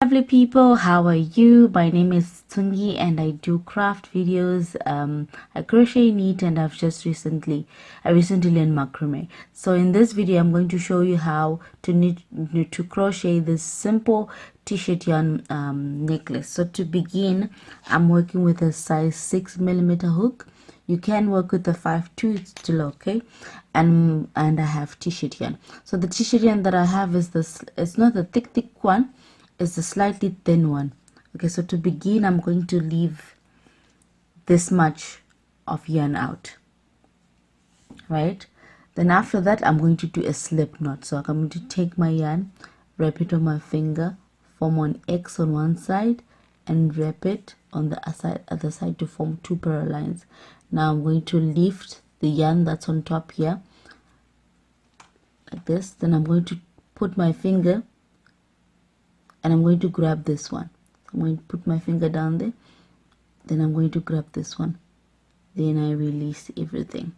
Lovely people, how are you? My name is Tsungie and I do craft videos. I crochet, knit, and I recently learned macrame. So in this video I'm going to show you how to knit to crochet this simple t-shirt yarn necklace. So to begin, I'm working with a size 6mm hook. You can work with the 5/2, it's still okay. And I have t-shirt yarn. So the t-shirt yarn that I have is this, it's not the thick one, it's a slightly thin one. Okay, so to begin, I'm going to leave this much of yarn out, right? Then after that, I'm going to do a slip knot. So I'm going to take my yarn, wrap it on my finger, form an X on one side, and wrap it on the other side to form two parallel lines. Now I'm going to lift the yarn that's on top here, like this. Then I'm going to put my finger and I'm going to grab this one. I'm going to put my finger down there, then I'm going to grab this one, then I release everything.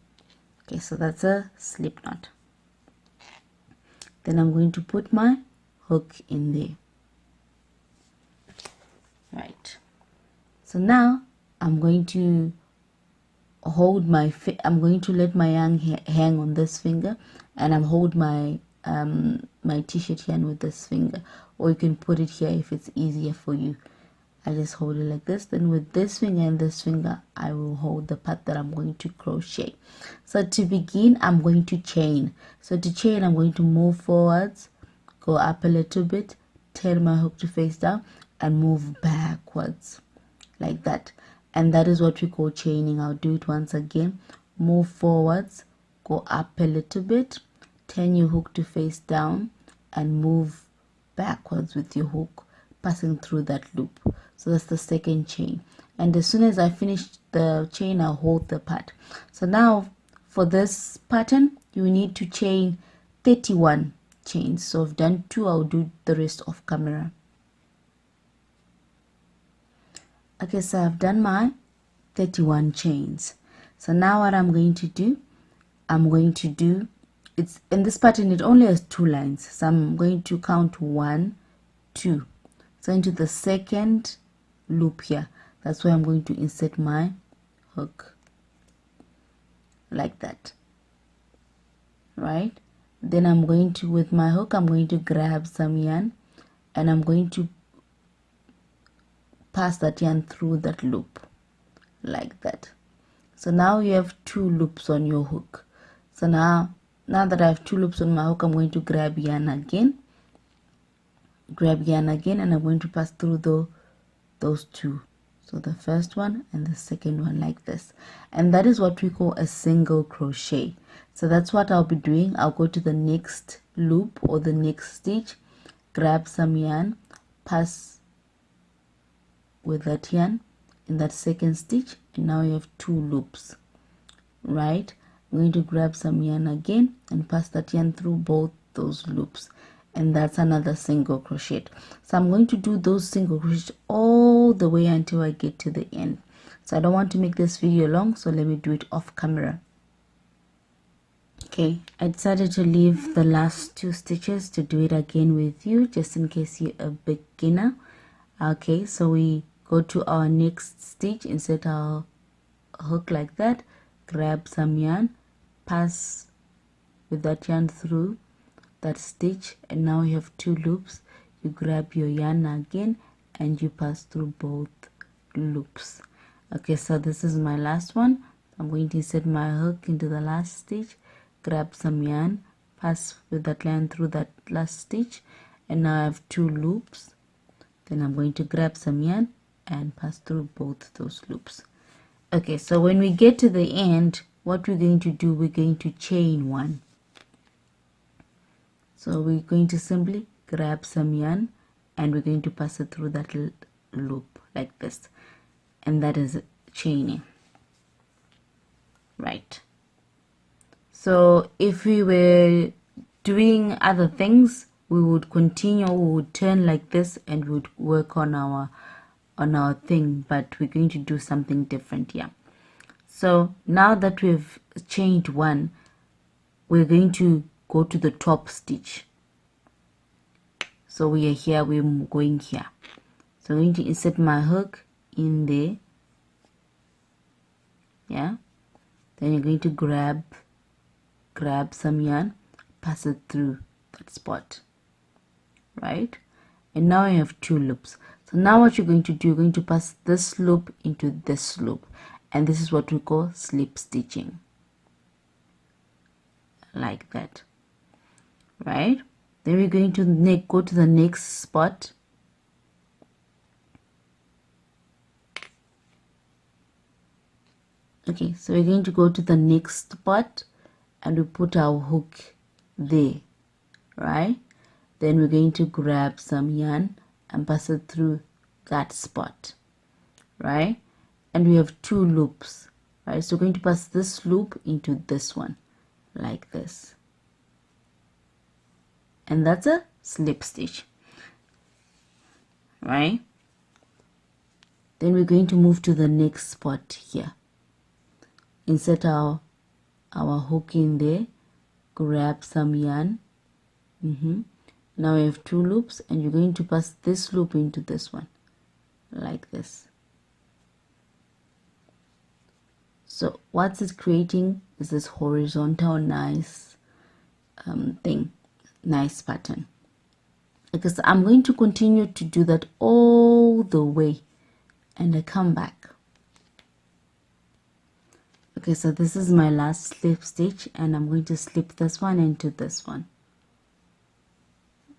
Okay, so that's a slip knot. Then I'm going to put my hook in there. Right, so now I'm going to hold my I'm going to let my yarn hang on this finger, and I'm hold my my t-shirt yarn with this finger, or you can put it here if it's easier for you. I just hold it like this. Then with this finger and this finger, I will hold the part that I'm going to crochet. So to begin, I'm going to chain. So to chain, I'm going to move forwards, go up a little bit, turn my hook to face down, and move backwards like that. And that is what we call chaining. I'll do it once again. Move forwards, go up a little bit, turn your hook to face down, and move backwards with your hook, passing through that loop. So that's the second chain. And as soon as I finish the chain, I'll hold the part. So now for this pattern, you need to chain 31 chains. So I've done 2, I'll do the rest off camera. Okay, so I've done my 31 chains. So now what I'm going to do, it's in this pattern, it only has 2 lines. So I'm going to count 1, 2. So into the second loop here, that's where I'm going to insert my hook like that, right? Then I'm going to, with my hook, I'm going to grab some yarn and I'm going to pass that yarn through that loop like that. So now you have 2 loops on your hook. So now that I have 2 loops on my hook, I'm going to grab yarn again, and I'm going to pass through those 2. So the first one and the second one like this. And that is what we call a single crochet. So that's what I'll be doing. I'll go to the next loop or the next stitch, grab some yarn, pass with that yarn in that second stitch, and now you have 2 loops, right? I'm going to grab some yarn again and pass that yarn through both those loops, and that's another single crochet. So I'm going to do those single crochets all the way until I get to the end. So I don't want to make this video long, so let me do it off camera. Okay, I decided to leave the last 2 stitches to do it again with you, just in case you're a beginner. Okay, so we go to our next stitch, insert our hook like that, grab some yarn, pass with that yarn through that stitch, and now you have 2 loops. You grab your yarn again and you pass through both loops. Okay, so this is my last one. I'm going to insert my hook into the last stitch, grab some yarn, pass with that yarn through that last stitch, and now I have 2 loops. Then I'm going to grab some yarn and pass through both those loops. Okay, so when we get to the end, what we're going to do, we're going to chain 1. So we're going to simply grab some yarn and we're going to pass it through that loop like this, and that is chaining, right? So if we were doing other things, we would continue, we would turn like this and we would work on our thing, but we're going to do something different here. So now that we've chained 1, we're going to go to the top stitch. So we are here, we're going here. So I'm going to insert my hook in there. Yeah, then you're going to grab some yarn, pass it through that spot, right? And now I have 2 loops. So now what you're going to do, you're going to pass this loop into this loop, and this is what we call slip stitching, like that, right? Then we're going to go to the next spot. Okay, so we're going to go to the next spot and we put our hook there, right? Then we're going to grab some yarn and pass it through that spot, right? And we have 2 loops, right? So we're going to pass this loop into this one, like this. And that's a slip stitch, right? Then we're going to move to the next spot here. Insert our hook in there, grab some yarn. Now we have 2 loops, and you're going to pass this loop into this one, like this. So what's it creating is this horizontal nice thing, nice pattern. Because I'm going to continue to do that all the way, and I come back. Okay, so this is my last slip stitch, and I'm going to slip this one into this one,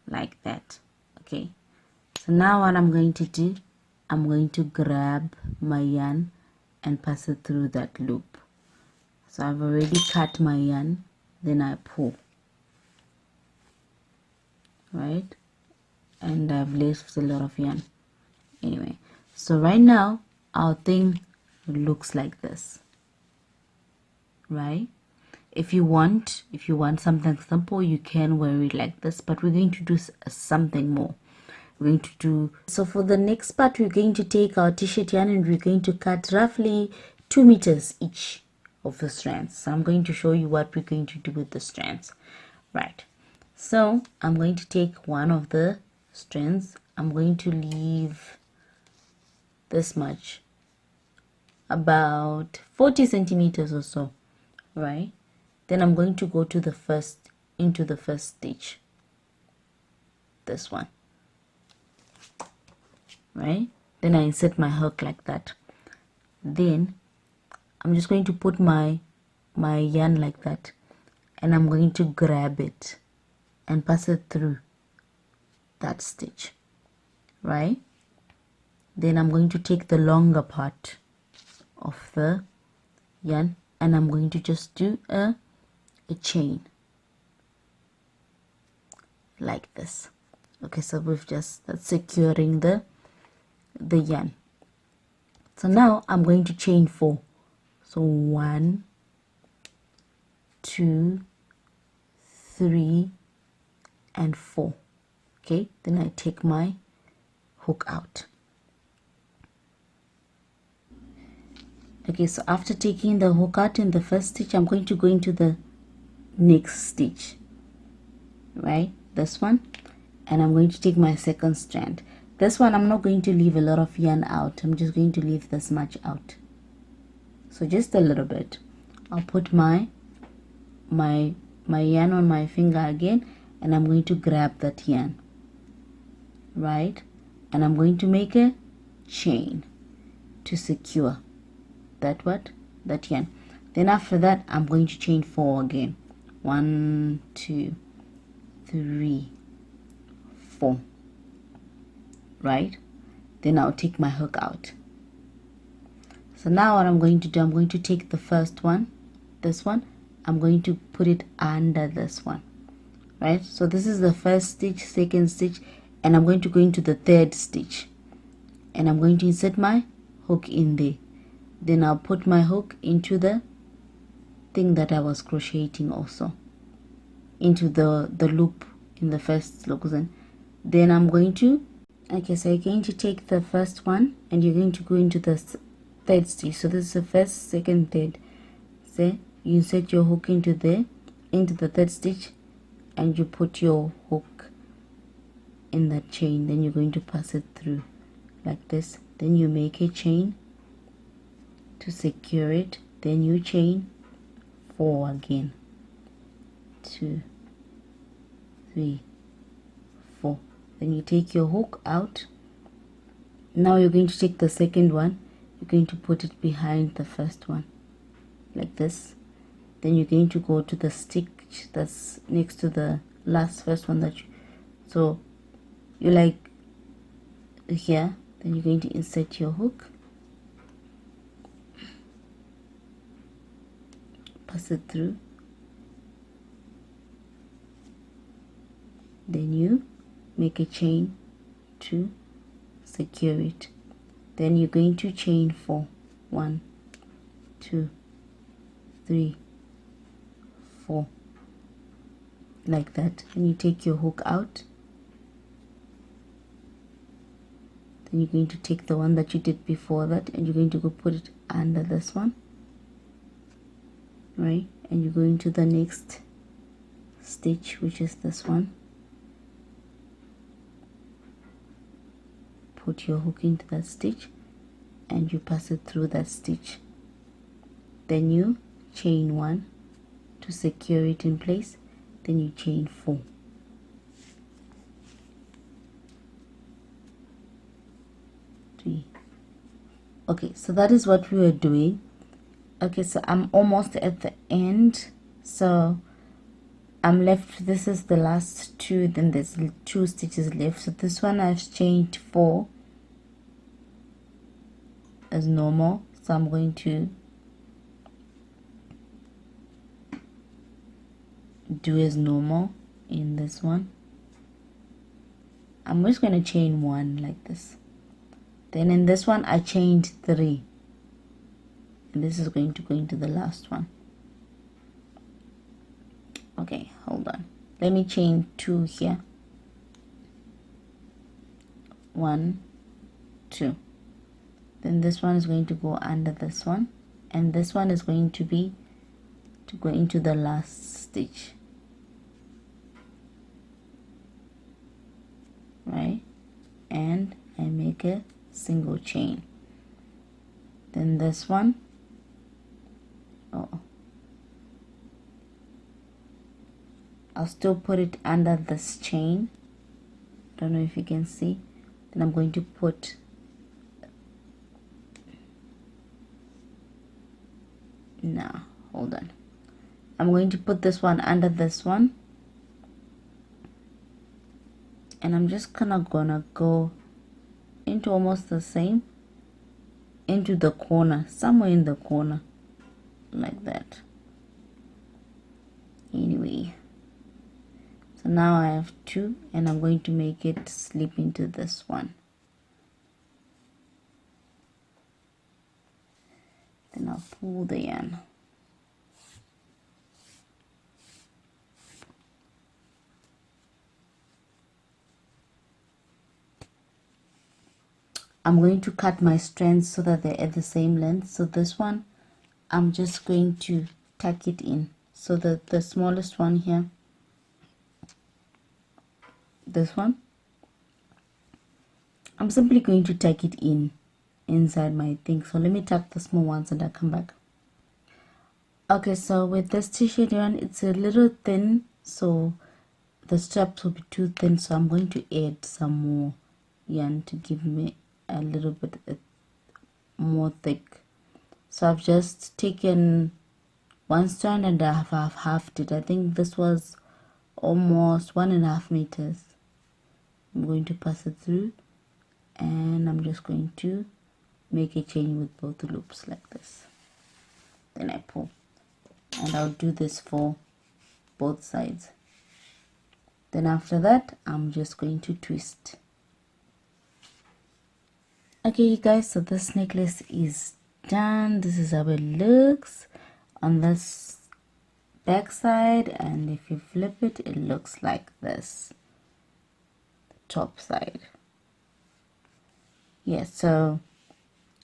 like that. Okay, so now what I'm going to do, I'm going to grab my yarn and pass it through that loop. So I've already cut my yarn, then I pull, right? And I've left a lot of yarn anyway. So right now our thing looks like this, right? If you want something simple, you can wear it like this, but we're going to do something more. We're going to do, so for the next part, we're going to take our t-shirt yarn and we're going to cut roughly 2 meters each of the strands. So I'm going to show you what we're going to do with the strands, right? So I'm going to take one of the strands. I'm going to leave this much, about 40 centimeters or so, right? Then I'm going to go to the into the first stitch, this one, right? Then I insert my hook like that. Then I'm just going to put my yarn like that, and I'm going to grab it and pass it through that stitch, right? Then I'm going to take the longer part of the yarn and I'm going to just do a chain like this. Okay, so that's securing the yarn. So now I'm going to chain 4. So 1, 2, 3 and 4. Okay, then I take my hook out. Okay, so after taking the hook out in the first stitch, I'm going to go into the next stitch, right, this one, and I'm going to take my second strand. This one I'm not going to leave a lot of yarn out, I'm just going to leave this much out, so just a little bit. I'll put my yarn on my finger again, and I'm going to grab that yarn, right, and I'm going to make a chain to secure that yarn. Then after that I'm going to chain 4 again. 1, 2, 3, 4, right? Then I'll take my hook out. So now what I'm going to do, I'm going to take the first one, this one, I'm going to put it under this one, right? So this is the first stitch, second stitch, and I'm going to go into the third stitch, and I'm going to insert my hook in there. Then I'll put my hook into the thing that I was crocheting also, into the loop in the first loop. Then I'm going to, okay, so you're going to take the first one and you're going to go into the third stitch. So this is the first, second, third. So you insert your hook into the third stitch and you put your hook in that chain, then you're going to pass it through like this, then you make a chain to secure it, then you chain 4 again, 2, 3, 4, then you take your hook out. Now you're going to take the second one, you're going to put it behind the first one like this, then you're going to go to the stitch that's next to the first one that so you like here, then you're going to insert your hook, pass it through, then you make a chain to secure it, then you're going to chain 4, 1, 2, 3, 4 like that, and you take your hook out, then you're going to take the one that you did before that and you're going to go put it under this one, right, and you go into the next stitch, which is this one, put your hook into that stitch and you pass it through that stitch, then you chain 1 to secure it in place, then you chain 4, okay, so that is what we were doing. Okay, so I'm almost at the end, so I'm left, this is the last 2, then there's 2 stitches left. So this one I've chained 4 as normal, so I'm going to do as normal in this one. I'm just going to chain 1 like this, then in this one I chained 3, and this is going to go into the last one. Okay, hold on, let me chain 2 here, 1, 2, then this one is going to go under this one, and this one is going to be to go into the last stitch, right, and I make a single chain, then this one, I'll still put it under this chain, don't know if you can see, then I'm going to put hold on, I'm going to put this one under this one, and I'm just gonna go into almost the same, into the corner, somewhere in the corner like that. Anyway, so now I have 2 and I'm going to make it slip into this one, then I'll pull the yarn. I'm going to cut my strands so that they're at the same length. So this one I'm just going to tuck it in, so that the smallest one here, this one, I'm simply going to tuck it in inside my thing. So let me tuck the small ones and I'll come back. Okay, so with this t-shirt yarn, it's a little thin, so the straps will be too thin, so I'm going to add some more yarn to give me a little bit more thick. So I've just taken 1 strand and I have halved it. I think this was almost 1.5 meters. I'm going to pass it through and I'm just going to make a chain with both loops like this, then I pull, and I'll do this for both sides. Then after that I'm just going to twist. Okay, you guys, so this necklace is done. This is how it looks on this back side, and if you flip it, it looks like this, top side. Yeah, so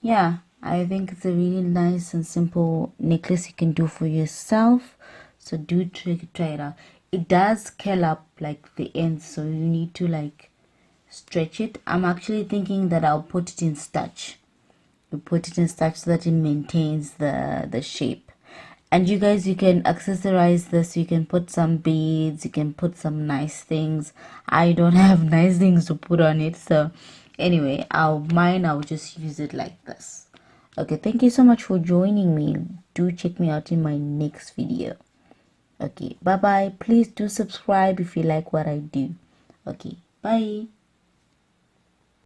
yeah, I think it's a really nice and simple necklace you can do for yourself, so do try it out. It does curl up like the ends, so you need to like stretch it. I'm actually thinking that I'll put it in starch. You put it in starch so that it maintains the shape. And you guys, you can accessorize this. You can put some beads, you can put some nice things. I don't have nice things to put on it, so anyway, I'll just use it like this. Okay, thank you so much for joining me. Do check me out in my next video. Okay, bye bye. Please do subscribe if you like what I do. Okay, bye.